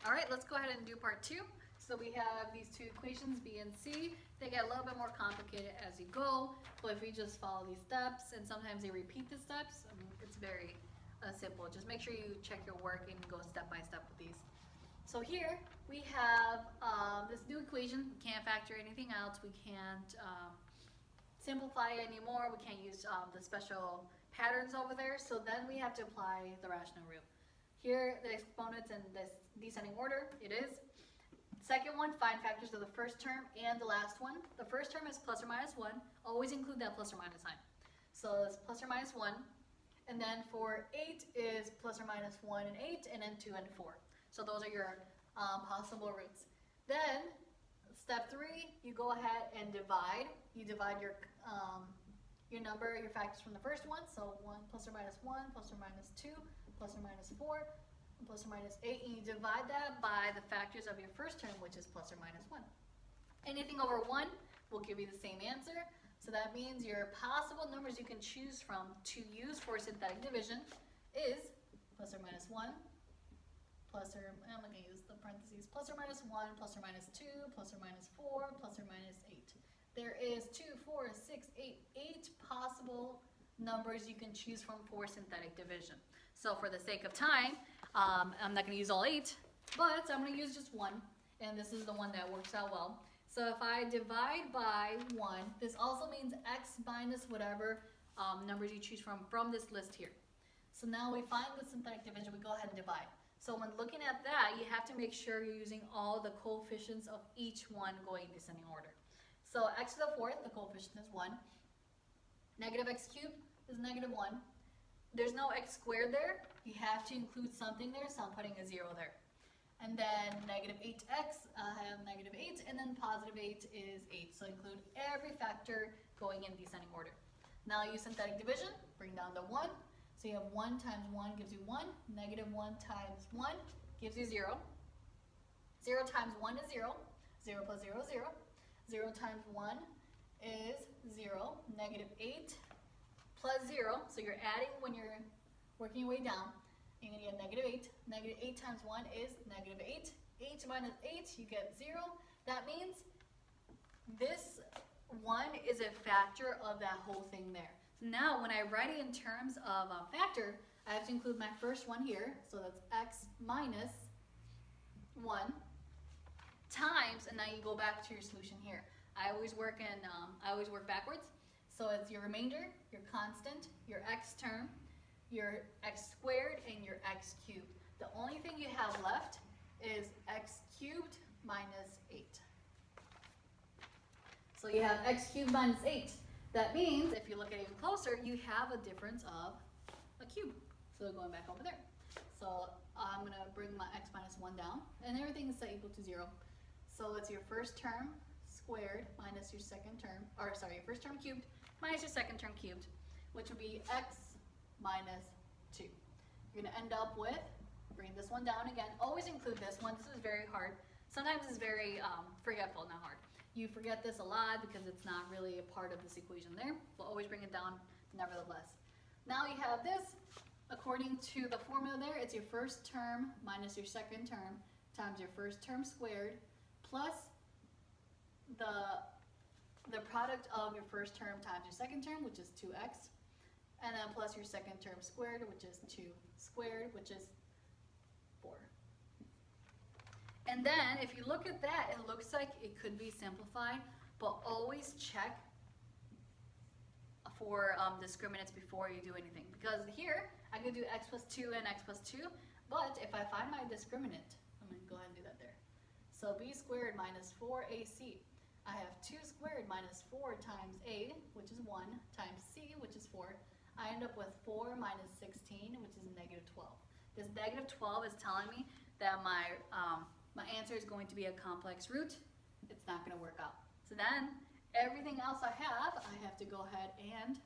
All right, let's go ahead and do part 2. So we have these two equations, B and C. They get a little bit more complicated as you go, but if you just follow these steps, and sometimes they repeat the steps, it's very simple. Just make sure you check your work and go step by step with these. So here we have this new equation. We can't factor anything else. We can't simplify it anymore. We can't use the special patterns over there. So then we have to apply the rational root. Here, the exponents in this descending order, it is. Second one, find factors of the first term and the last one. The first term is plus or minus 1. Always include that plus or minus sign. So it's plus or minus 1. And then for 8 is plus or minus 1 and 8, and then 2 and 4. So those are your possible roots. Then, step 3, you go ahead and divide. You divide your number, your factors from the first one. So 1 plus or minus 1, plus or minus 2, plus or minus 4, plus or minus 8, and you divide that by the factors of your first term, which is plus or minus 1. Anything over 1 will give you the same answer. So that means your possible numbers you can choose from to use for synthetic division is plus or minus 1, plus or, I'm going to use the parentheses, plus or minus 1, plus or minus 2, plus or minus 4, plus or minus 8. There is 2, 4, 6, 8 possible numbers you can choose from for synthetic division. So for the sake of time, I'm not going to use all 8, but I'm going to use just 1, and this is the one that works out well. So if I divide by 1, this also means x minus whatever numbers you choose from this list here. So now we find the synthetic division, we go ahead and divide. So when looking at that, you have to make sure you're using all the coefficients of each one going in descending order. So x to the 4th, the coefficient is 1. Negative x cubed is negative 1. There's no x squared there. You have to include something there, so I'm putting a 0 there. And then negative 8x, I have negative 8, and then positive 8 is 8. So include every factor going in descending order. Now use synthetic division, bring down the 1. So you have 1 times 1 gives you 1. Negative 1 times 1 gives you 0. 0 times 1 is 0. 0 plus 0 is 0. 0 times 1 is 0. Negative 8 plus 0. So you're adding when you're working your way down. You're going to get negative 8. Negative 8 times 1 is negative 8. 8 minus 8, you get 0. That means this 1 is a factor of that whole thing there. Now, when I write it in terms of a factor, I have to include my first one here. So that's x minus 1 times, and now you go back to your solution here. I always work backwards. So it's your remainder, your constant, your x term, your x squared, and your x cubed. The only thing you have left is x cubed minus 8. So you have x cubed minus 8. That means, if you look at it even closer, you have a difference of a cube. So going back over there. So I'm going to bring my x minus 1 down, and everything is set equal to 0. So it's your first term squared minus your second term, or sorry, your first term cubed minus your second term cubed, which would be x minus 2. You're going to end up with, bring this one down again. Always include this one. This is very hard. Sometimes it's very forgetful, not hard. You forget this a lot because it's not really a part of this equation there, but always bring it down nevertheless. Now you have this. According to the formula there, it's your first term minus your second term times your first term squared plus the product of your first term times your second term, which is 2x, and then plus your second term squared, which is 2 squared, which is 4. And then if you look at that, it looks like it could be simplified, but always check for discriminants before you do anything. Because here, I could do x plus 2 and x plus 2, but if I find my discriminant, I'm going to go ahead and do that there. So b squared minus 4ac. I have 2 squared minus 4 times a, which is 1, times c, which is 4. I end up with 4 minus 16, which is negative 12. This negative 12 is telling me that my answer is going to be a complex root. It's not going to work out. So then, everything else I have to go ahead and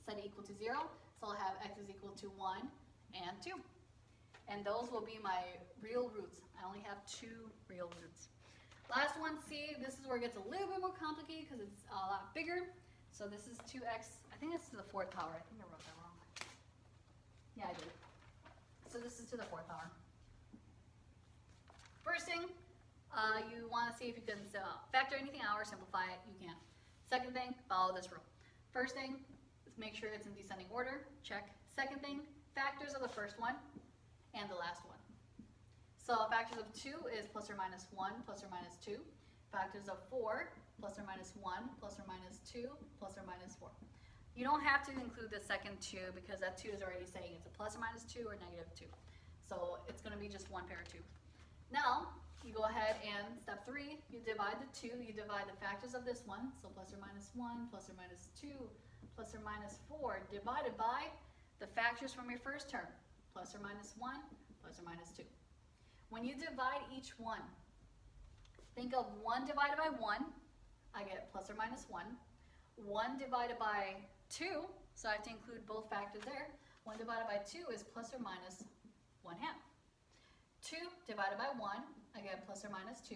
set it equal to 0. So I'll have x is equal to 1 and 2. And those will be my real roots. I only have 2 real roots. Last one, C, this is where it gets a little bit more complicated because it's a lot bigger. So this is 2x, I think it's to the 4th power. I think I wrote that wrong. Yeah, I did. So this is to the 4th power. First thing, you want to see if you can factor anything out or simplify it. You can. Second thing, follow this rule. First thing is make sure it's in descending order. Check. Second thing, factors of the first one and the last one. So factors of 2 is plus or minus 1 plus or minus 2. Factors of 4, plus or minus 1 plus or minus 2 plus or minus 4. You don't have to include the second 2 because that 2 is already saying it's a plus or minus 2 or negative 2. So it's going to be just one pair of 2. Now, you go ahead and step 3, you divide the 2, you divide the factors of this one, so plus or minus 1, plus or minus 2, plus or minus 4, divided by the factors from your first term, plus or minus 1, plus or minus 2. When you divide each one, think of 1 divided by 1, I get plus or minus 1. 1 divided by 2, so I have to include both factors there. 1 divided by 2 is plus or minus 1/2. 2 divided by 1, I get plus or minus 2.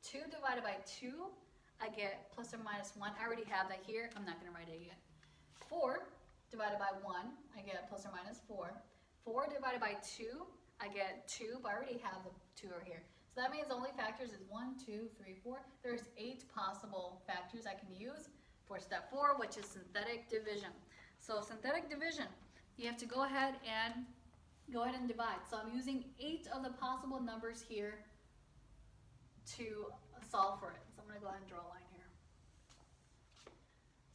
2 divided by 2, I get plus or minus 1. I already have that here. I'm not going to write it yet. 4 divided by 1, I get plus or minus 4. 4 divided by 2, I get 2, but I already have the 2 over here. So that means only factors is 1, 2, 3, 4. There's 8 possible factors I can use for step 4, which is synthetic division. So synthetic division, you have to go ahead and divide. So I'm using 8 of the possible numbers here to solve for it. So I'm going to go ahead and draw a line here.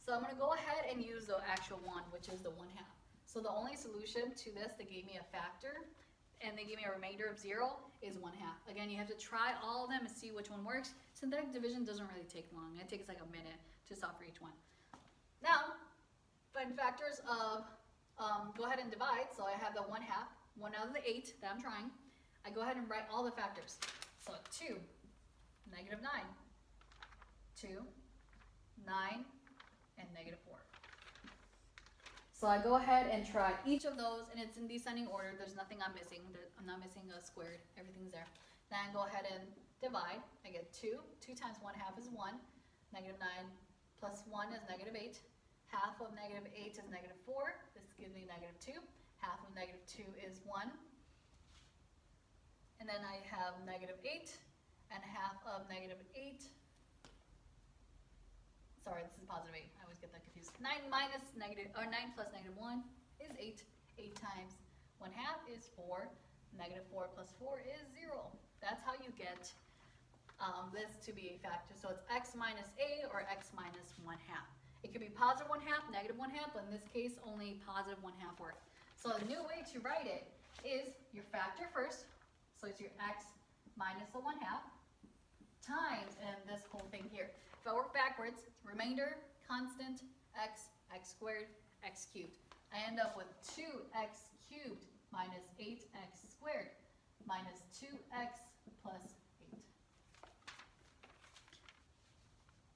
So I'm going to go ahead and use the actual one, which is the 1/2. So the only solution to this, they gave me a factor, and they give me a remainder of 0, is 1/2. Again, you have to try all of them and see which one works. Synthetic division doesn't really take long. It takes like a minute to solve for each one. Now, find factors of, go ahead and divide. So I have the 1/2, 1 out of the 8 that I'm trying. I go ahead and write all the factors. So 2, negative 9, 2, 9, and negative 4. So I go ahead and try each of those, and it's in descending order. There's nothing I'm missing. I'm not missing a squared. Everything's there. Then I go ahead and divide. I get 2. 2 times 1/2 is 1. Negative 9 plus 1 is negative 8. Half of negative 8 is negative 4. This gives me negative 2. Half of negative 2 is 1. And then I have negative 8. And half of negative 8. Sorry, this is positive 8. I always get that confused. 9 plus negative 1 is 8. 8 times 1/2 is 4. Negative 4 plus 4 is 0. That's how you get this to be a factor. So it's x minus a or x minus 1/2. It could be positive 1/2, negative 1/2, but in this case, only positive 1/2 work. So a new way to write it is your factor first. So it's your x minus the 1/2 times, and this whole thing here. If I work backwards, remainder, constant, x, x squared, x cubed. I end up with 2x cubed minus 8x squared minus 2x plus 8.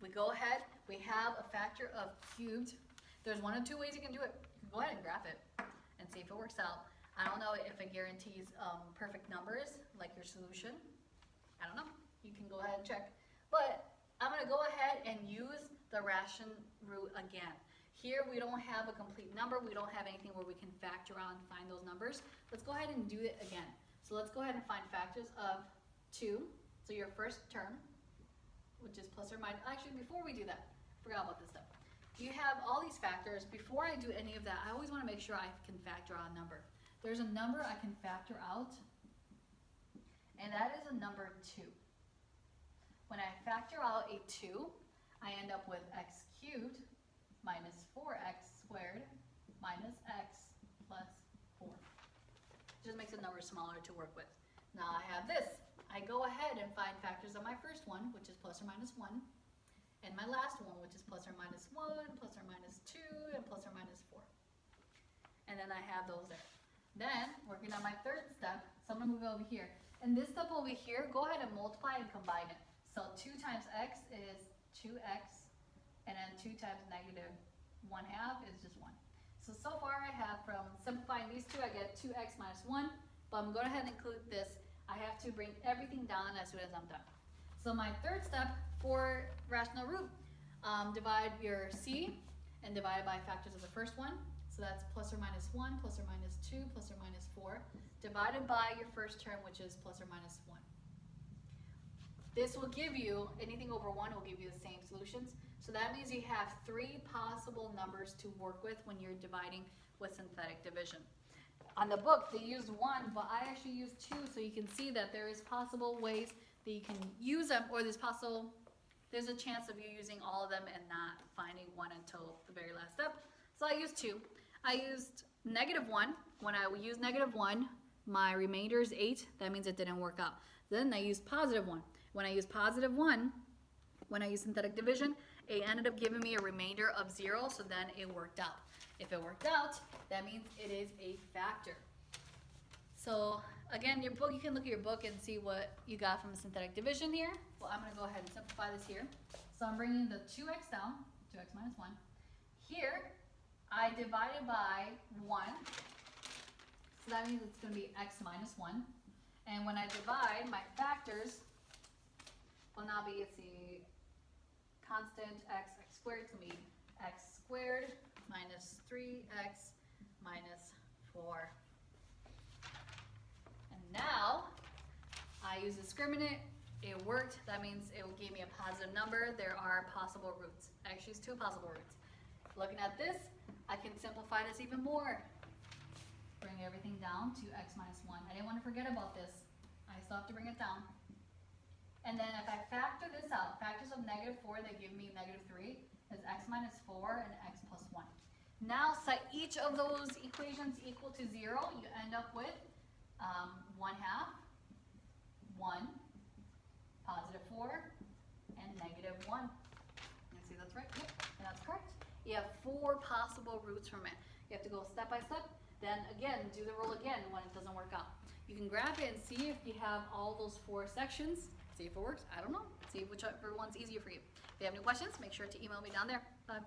We go ahead, we have a factor of cubed. There's one of two ways you can do it. You can go ahead and graph it and see if it works out. I don't know if it guarantees perfect numbers like your solution. I don't know. You can go ahead and check. But I'm going to go ahead and use the ration root again. Here we don't have a complete number. We don't have anything where we can factor out and find those numbers. Let's go ahead and do it again. So let's go ahead and find factors of 2. So your first term, which is plus or minus. Actually, before we do that, I forgot about this stuff. You have all these factors. Before I do any of that, I always want to make sure I can factor out a number. There's a number I can factor out, and that is a number 2. When I factor out a 2, I end up with x cubed minus 4x squared minus x plus 4. Just makes the number smaller to work with. Now I have this. I go ahead and find factors of my first one, which is plus or minus 1, and my last one, which is plus or minus 1, plus or minus 2, and plus or minus 4. And then I have those there. Then, working on my third step, so I'm going to move over here. And this step over here, go ahead and multiply and combine it. So 2 times x is 2x, and then 2 times negative 1/2 is just 1. So far I have, from simplifying these two, I get 2x minus 1, but I'm going to go ahead and include this. I have to bring everything down as soon as I'm done. So my third step for rational root, divide your c and divide by factors of the first one. So that's plus or minus 1, plus or minus 2, plus or minus 4, divided by your first term, which is plus or minus 1. This will give you, anything over 1 will give you the same solutions. So that means you have 3 possible numbers to work with when you're dividing with synthetic division. On the book, they used 1, but I actually used 2, so you can see that there is possible ways that you can use them, or there's a chance of you using all of them and not finding 1 until the very last step. So I used 2. I used -1. When I used -1, my remainder is 8. That means it didn't work out. Then I used +1. When I used +1, when I used synthetic division, it ended up giving me a remainder of 0, so then it worked out. If it worked out, that means it is a factor. So again, your book, you can look at your book and see what you got from synthetic division here. Well, I'm going to go ahead and simplify this here. So I'm bringing the 2x down, 2x minus 1. Here, I divided by 1. So that means it's going to be x minus 1. And when I divide, my factors will now be, let's see, constant x squared. It's going to be x squared minus 3x minus 4. And now, I use discriminant. It worked. That means it gave me a positive number. There are possible roots. I actually used 2 possible roots. Looking at this, I can simplify this even more. Bring everything down to x minus 1. I didn't want to forget about this. I still have to bring it down. And then if I factor this out, factors of -4, they give me -3, is x minus 4 and x plus 1. Now set each of those equations equal to 0. You end up with 1/2, 1, +4, and -1. You see that's right? Yep, and that's correct. You have 4 possible roots from it. You have to go step by step. Then again, do the rule again when it doesn't work out. You can graph it and see if you have all those 4 sections. See if it works. I don't know. See whichever one's easier for you. If you have any questions, make sure to email me down there. Bye.